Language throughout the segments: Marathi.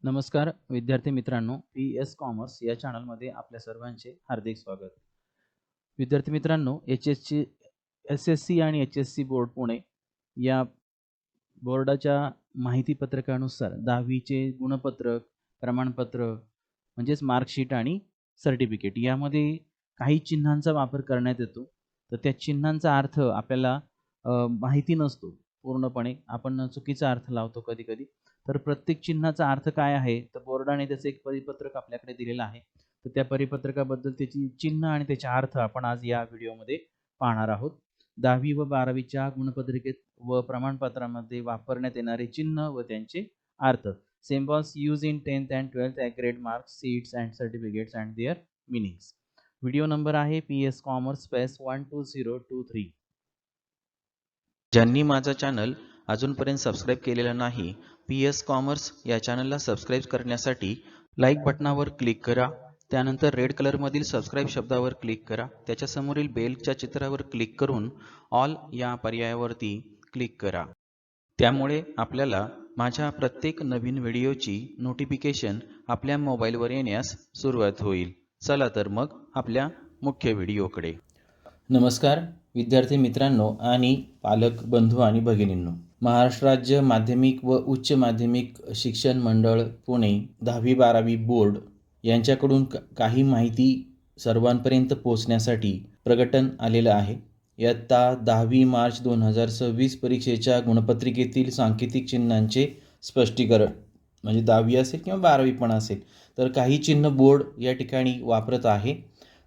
नमस्कार विद्यार्थी मित्रांनो, PS कॉमर्स या चॅनलमध्ये आपल्या सर्वांचे हार्दिक स्वागत. विद्यार्थी मित्रांनो, SSC आणि HSC बोर्ड पुणे या बोर्डाच्या माहिती पत्रकानुसार 10वीचे गुणपत्रक, प्रमाणपत्र म्हणजेच मार्कशीट आणि सर्टिफिकेट यामध्ये काही चिन्हांचा वापर करण्यात येतो. तर त्या चिन्हांचा अर्थ आपल्याला माहिती नसतो पूर्णपणे. आपण चुकीचा अर्थ लावतो कधी-कधी. तर प्रत्येक चिन्हाचा अर्थ काय आहे, तर बोर्डाने त्याचं एक परिपत्रक आपल्याकडे दिलेलं आहे. तर त्या परिपत्रकाबद्दल त्याची चिन्ह आणि त्याचे अर्थ आपण आज या व्हिडिओमध्ये पाहणार आहोत. 10वी व 12वीच्या गुणपत्रिकेत व प्रमाणपत्रामध्ये वापरण्यात येणारे चिन्ह व त्यांचे अर्थ. Symbols used in 10th and 12th grade marks, sheets and certificates and their meanings. Video number आहे PS कॉमर्स स्पेस 12023. ज्यांनी माझा चॅनल अजूनपर्यंत सबस्क्राईब केलेला नाही, PS कॉमर्स या चॅनलला सबस्क्राईब करण्यासाठी लाईक बटनावर क्लिक करा. त्यानंतर रेड कलरमधील सबस्क्राईब शब्दावर क्लिक करा. त्याच्यासमोरील बेलच्या चित्रावर क्लिक करून ऑल या पर्यायावरती क्लिक करा. त्यामुळे आपल्याला माझ्या प्रत्येक नवीन व्हिडिओची नोटिफिकेशन आपल्या मोबाईलवर येण्यास सुरुवात होईल. चला तर मग आपल्या मुख्य व्हिडिओकडे. नमस्कार विद्यार्थी मित्रांनो आणि पालक बंधू आणि भगिनींनो. महाराष्ट्र राज्य माध्यमिक व उच्च माध्यमिक शिक्षण मंडळ पुणे 10वी-12वी बोर्ड यांच्याकडून काही माहिती सर्वांपर्यंत पोहोचण्यासाठी प्रकटन आलेलं आहे. इयत्ता 10वी मार्च 2026 परीक्षेच्या गुणपत्रिकेतील सांकेतिक चिन्हांचे स्पष्टीकरण, म्हणजे 10वी असेल किंवा 12वी पण असेल तर काही चिन्ह बोर्ड या ठिकाणी वापरत आहे.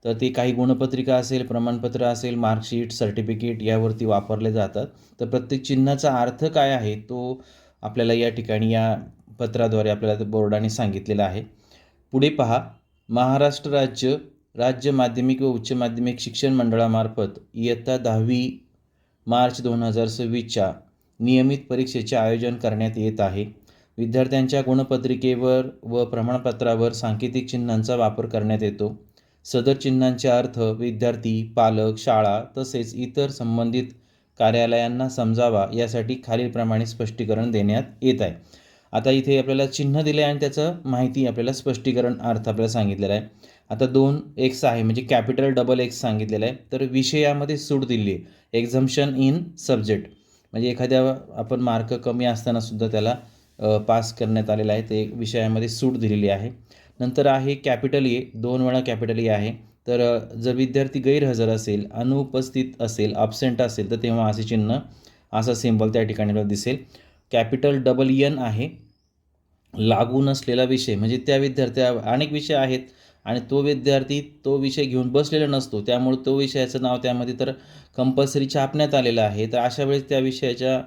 तर ते काही गुणपत्रिका असेल, प्रमाणपत्र असेल, मार्कशीट, सर्टिफिकेट यावरती वापरले जातात. तर प्रत्येक चिन्हाचा अर्थ काय आहे तो आपल्याला या ठिकाणी या पत्राद्वारे आपल्याला बोर्डाने सांगितलेला आहे. पुढे पहा. महाराष्ट्र राज्य माध्यमिक व उच्च माध्यमिक शिक्षण मंडळामार्फत इयत्ता 10वी मार्च 2026च्या नियमित परीक्षेचे आयोजन करण्यात येत आहे. विद्यार्थ्यांच्या गुणपत्रिकेवर व प्रमाणपत्रावर सांकेतिक चिन्हांचा वापर करण्यात येतो. सदर चिन्हांचे अर्थ विद्यार्थी, पालक, शाळा तसेच इतर संबंधित कार्यालयांना समजावा यासाठी खालीलप्रमाणे स्पष्टीकरण देण्यात येत आहे. आता इथे आपल्याला चिन्ह दिले आणि त्याचं माहिती आपल्याला स्पष्टीकरण अर्थ आपल्याला सांगितलेला आहे. आता 2x आहे म्हणजे कॅपिटल डबल एक्स सांगितलेलं आहे. तर विषयामध्ये सूट दिली आहे. एक्झम्पशन इन सब्जेक्ट म्हणजे एखाद्या आपण मार्क कमी असताना सुद्धा त्याला पास करण्यात आलेला आहे. ते विषयामध्ये सूट दिलेली आहे. नंतर आहे कॅपिटल ए, 2 वेळा कॅपिटल ए आहे. तर जर विद्यार्थी गैरहजर असेल, अनुपस्थित असेल, अब्सेंट असेल तर तेव्हा असे चिन्ह, असा सिम्बॉल त्या ठिकाणी दिसेल. कॅपिटल डबल एन आहे, लागू नसलेला विषय म्हणजे त्या विद्यार्थ्या अनेक विषय आहेत आणि तो विद्यार्थी तो विषय घेऊन बसलेला नसतो, त्यामुळे तो विषयाचं नाव त्यामध्ये तर कंपल्सरी छापण्यात आलेलं आहे. तर अशा वेळेस त्या विषयाच्या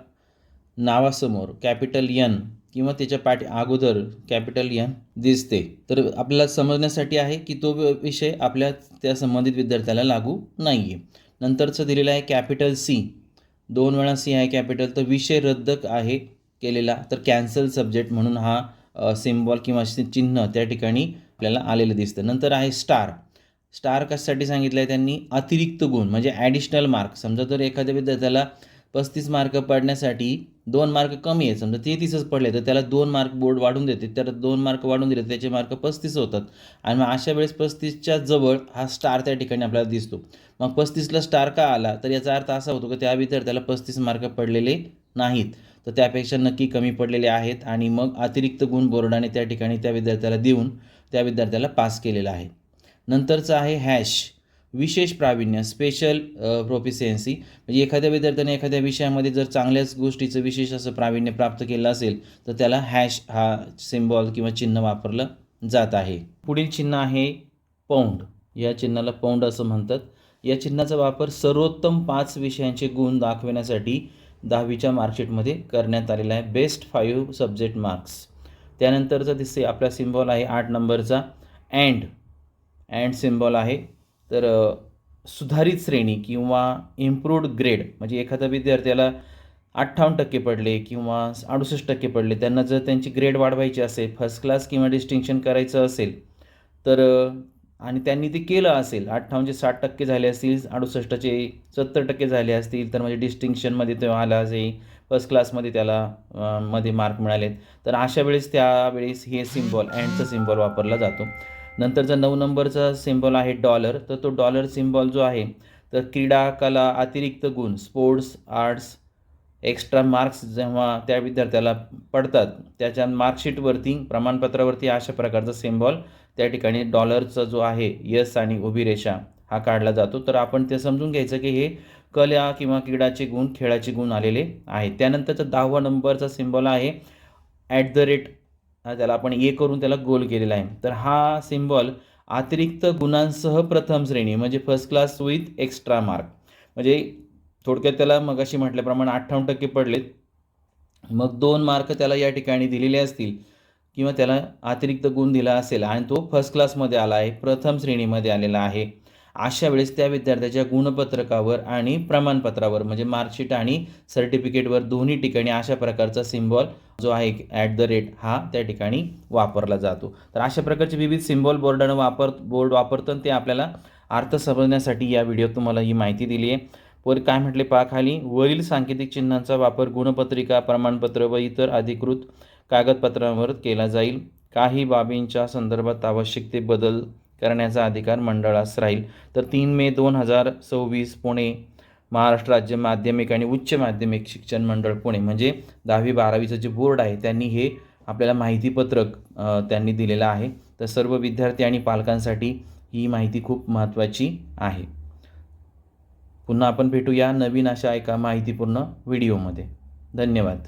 नावासमोर कॅपिटल एन किंवा त्याच्या पाठी अगोदर कॅपिटल एन दिसते. तर आपल्याला समजण्यासाठी आहे की तो विषय आपल्या त्या संबंधित विद्यार्थ्याला लागू नाही आहे. नंतरचं दिलेलं आहे कॅपिटल सी, 2 वेळा सी आहे कॅपिटल. तर विषय रद्द आहे केलेला, तर कॅन्सल सब्जेक्ट म्हणून हा सिम्बॉल किंवा चिन्ह त्या ठिकाणी आपल्याला आलेलं दिसतं. नंतर आहे स्टार. स्टार कशासाठी सांगितलं आहे त्यांनी? अतिरिक्त गुण म्हणजे ॲडिशनल मार्क. समजा जर एखाद्या विद्यार्थ्याला 35 मार्क पडण्यासाठी 2 मार्क कमी आहेत, समजा 33च पडले तर त्याला 2 मार्क बोर्ड वाढून देते. त्याला 2 मार्क वाढून दिले त्याचे मार्क 35 होतात आणि मग अशा वेळेस 35च्या जवळ हा स्टार त्या ठिकाणी आपल्याला दिसतो. मग 35ला स्टार का आला तर याचा अर्थ असा होतो की त्या विद्यार्थ्याला 35 मार्क पडलेले नाहीत, तर त्यापेक्षा नक्की कमी पडलेले आहेत आणि मग अतिरिक्त गुण बोर्डाने त्या ठिकाणी त्या विद्यार्थ्याला देऊन त्या विद्यार्थ्याला पास केलेला आहे. नंतरचं आहे हॅश, विशेष प्रावीण्य, स्पेशल प्रोफिशियन्सी म्हणजे एखाद्या विद्यार्थ्याने एखाद्या विषयामध्ये जर चांगल्याच गोष्टीचं विशेष असं प्रावीण्य प्राप्त केलं असेल तर त्याला हॅश हा सिम्बॉल किंवा चिन्ह वापरलं जात आहे. पुढील चिन्ह आहे पौंड. या चिन्हाला पौंड असं म्हणतात. या चिन्हाचा वापर सर्वोत्तम 5 विषयांचे गुण दाखवण्यासाठी 10वीच्या मार्कशीटमध्ये करण्यात आलेला आहे. Best 5 subject marks. त्यानंतरचा दिसते आपला सिम्बॉल आहे 8 नंबरचा अँड सिम्बॉल आहे. तर सुधारित श्रेणी किंवा इम्प्रूव्ड ग्रेड म्हणजे एखाद्या विद्यार्थ्याला 58% पडले किंवा 68% पडले, त्यांना जर त्यांची ग्रेड वाढवायची असेल, फर्स्ट क्लास किंवा डिस्टिंक्शन करायचं असेल तर आणि त्यांनी ते केलं असेल, 58चे 60% झाले असतील, 68चे 70% झाले असतील, तर म्हणजे डिस्टिंक्शनमध्ये तो आला असेल, फर्स्ट क्लासमध्ये त्याला मध्ये मार्क मिळालेत, तर अशा वेळेस त्यावेळेस हे सिम्बॉल अँडचा सिम्बॉल वापरला जातो. नंतरचा 9 नंबरचा सिम्बॉल आहे डॉलर. तर तो डॉलर सिम्बॉल जो आहे, तर क्रीडा, कला, अतिरिक्त गुण, स्पोर्ट्स, आर्ट्स, एक्स्ट्रा मार्क्स जेव्हा त्या विद्यार्थ्याला पडतात, त्याच्या मार्कशीटवरती, प्रमाणपत्रावरती अशा प्रकारचा सिम्बॉल त्या ठिकाणी डॉलरचा जो आहे यस आणि उभी रेषा हा काढला जातो. तर आपण ते समजून घ्यायचं की हे कला किंवा क्रीडाचे गुण, खेळाचे गुण आलेले आहेत. त्यानंतरचा 10वा नंबरचा सिम्बॉल आहे @ त्याला आपण ए करून त्याला गोल केलेला आहे. तर हा सिम्बॉल अतिरिक्त गुणांसह प्रथम श्रेणी म्हणजे first class with extra mark, म्हणजे थोडक्यात त्याला मगाशी म्हटल्याप्रमाणे 58% पडलेत, मग 2 मार्क त्याला या ठिकाणी दिलेले असतील किंवा त्याला अतिरिक्त गुण दिला असेल आणि तो फर्स्ट क्लासमध्ये आला आहे, प्रथम श्रेणीमध्ये आलेला आहे. अशा वेळेस त्या विद्यार्थ्याच्या गुणपत्रकावर आणि प्रमाणपत्रावर म्हणजे मार्कशीट आणि सर्टिफिकेटवर दोन्ही ठिकाणी अशा प्रकारचा सिम्बॉल जो आहे @ हा त्या ठिकाणी वापरला जातो. तर अशा प्रकारचे विविध सिम्बॉल बोर्ड वापरतो आणि ते आपल्याला अर्थ समजण्यासाठी या व्हिडिओत तुम्हाला ही माहिती दिली आहे. वर काय म्हटले पहा खाली, वरील सांकेतिक चिन्हांचा वापर गुणपत्रिका, प्रमाणपत्र व इतर अधिकृत कागदपत्रांवर केला जाईल. काही बाबींच्या संदर्भात आवश्यक ते बदल करण्याचा अधिकार मंडळास राहील. तर 3 मे 2026 पुणे, महाराष्ट्र राज्य माध्यमिक आणि उच्च माध्यमिक शिक्षण मंडळ पुणे, म्हणजे 10वी 12वीचं जे बोर्ड आहे त्यांनी हे आपल्याला माहितीपत्रक त्यांनी दिलेलं आहे. तर सर्व विद्यार्थी आणि पालकांसाठी ही माहिती खूप महत्त्वाची आहे. पुन्हा आपण भेटूया नवीन अशा एका माहितीपूर्ण व्हिडिओमध्ये. धन्यवाद.